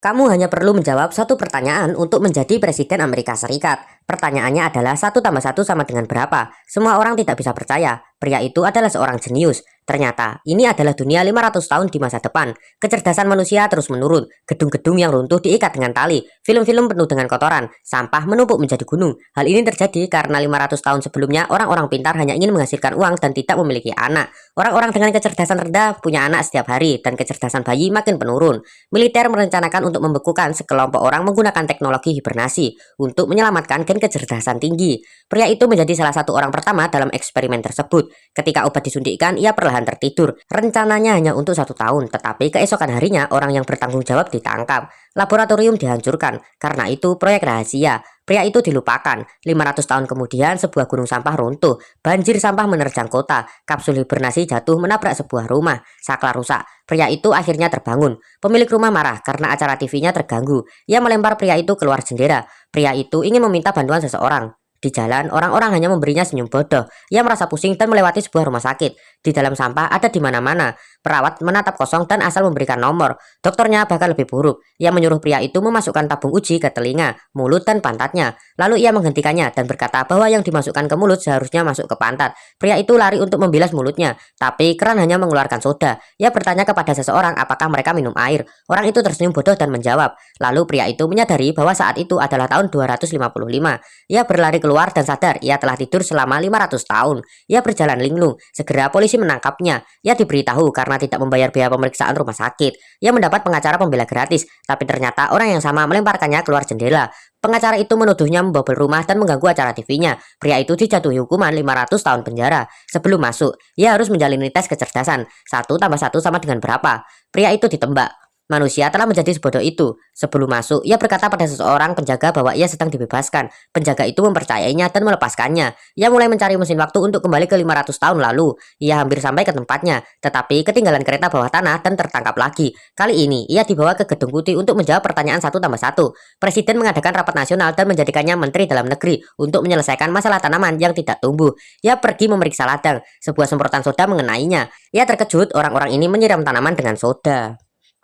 Kamu hanya perlu menjawab satu pertanyaan untuk menjadi Presiden Amerika Serikat. Pertanyaannya adalah 1 tambah 1 sama dengan berapa? Semua orang tidak bisa percaya. Pria itu adalah seorang jenius. Ternyata, ini adalah dunia 500 tahun di masa depan. Kecerdasan manusia terus menurun. Gedung-gedung yang runtuh diikat dengan tali. Film-film penuh dengan kotoran. Sampah menumpuk menjadi gunung. Hal ini terjadi karena 500 tahun sebelumnya orang-orang pintar hanya ingin menghasilkan uang dan tidak memiliki anak. Orang-orang dengan kecerdasan rendah punya anak setiap hari dan kecerdasan bayi makin menurun. Militer merencanakan untuk membekukan sekelompok orang menggunakan teknologi hibernasi untuk menyelamatkan gen kecerdasan tinggi. Pria itu menjadi salah satu orang pertama dalam eksperimen tersebut. Ketika obat disuntikkan, ia perlahan tertidur. Rencananya hanya untuk 1 tahun, tetapi keesokan harinya orang yang bertanggung jawab ditangkap. Laboratorium dihancurkan. Karena itu proyek rahasia. Pria itu dilupakan. 500 tahun kemudian sebuah gunung sampah runtuh. Banjir sampah menerjang kota. Kapsul hibernasi jatuh menabrak sebuah rumah. Saklar rusak. Pria itu akhirnya terbangun. Pemilik rumah marah karena acara TV-nya terganggu. Ia melempar pria itu keluar jendela. Pria itu ingin meminta bantuan seseorang. Di jalan, orang-orang hanya memberinya senyum bodoh. Ia merasa pusing dan melewati sebuah rumah sakit. Di dalam sampah ada di mana-mana. Perawat menatap kosong dan asal memberikan nomor. Dokternya bahkan lebih buruk. Ia menyuruh pria itu memasukkan tabung uji ke telinga, mulut, dan pantatnya. Lalu ia menghentikannya dan berkata bahwa yang dimasukkan ke mulut seharusnya masuk ke pantat. Pria itu lari untuk membilas mulutnya, tapi keran hanya mengeluarkan soda. Ia bertanya kepada seseorang apakah mereka minum air. Orang itu tersenyum bodoh dan menjawab. Lalu pria itu menyadari bahwa saat itu adalah tahun 255. Ia berlari keluar dan sadar ia telah tidur selama 500 tahun. Ia berjalan linglung. Segera polisi menangkapnya. Ia diberitahu karena tidak membayar biaya pemeriksaan rumah sakit. Ia mendapat pengacara pembela gratis, tapi ternyata orang yang sama melemparkannya keluar jendela. Pengacara itu menuduhnya membobol rumah dan mengganggu acara TV-nya. Pria itu dijatuhi hukuman 500 tahun penjara. Sebelum masuk, ia harus menjalani tes kecerdasan. 1 tambah 1 sama dengan berapa? Pria itu ditembak. Manusia telah menjadi sebodoh itu. Sebelum masuk, ia berkata pada seseorang penjaga bahwa ia sedang dibebaskan. Penjaga itu mempercayainya dan melepaskannya. Ia mulai mencari mesin waktu untuk kembali ke 500 tahun lalu. Ia hampir sampai ke tempatnya, tetapi ketinggalan kereta bawah tanah dan tertangkap lagi. Kali ini, ia dibawa ke Gedung Putih untuk menjawab pertanyaan 1 tambah 1. Presiden mengadakan rapat nasional dan menjadikannya Menteri Dalam Negeri untuk menyelesaikan masalah tanaman yang tidak tumbuh. Ia pergi memeriksa ladang. Sebuah semprotan soda mengenainya. Ia terkejut orang-orang ini menyiram tanaman dengan soda.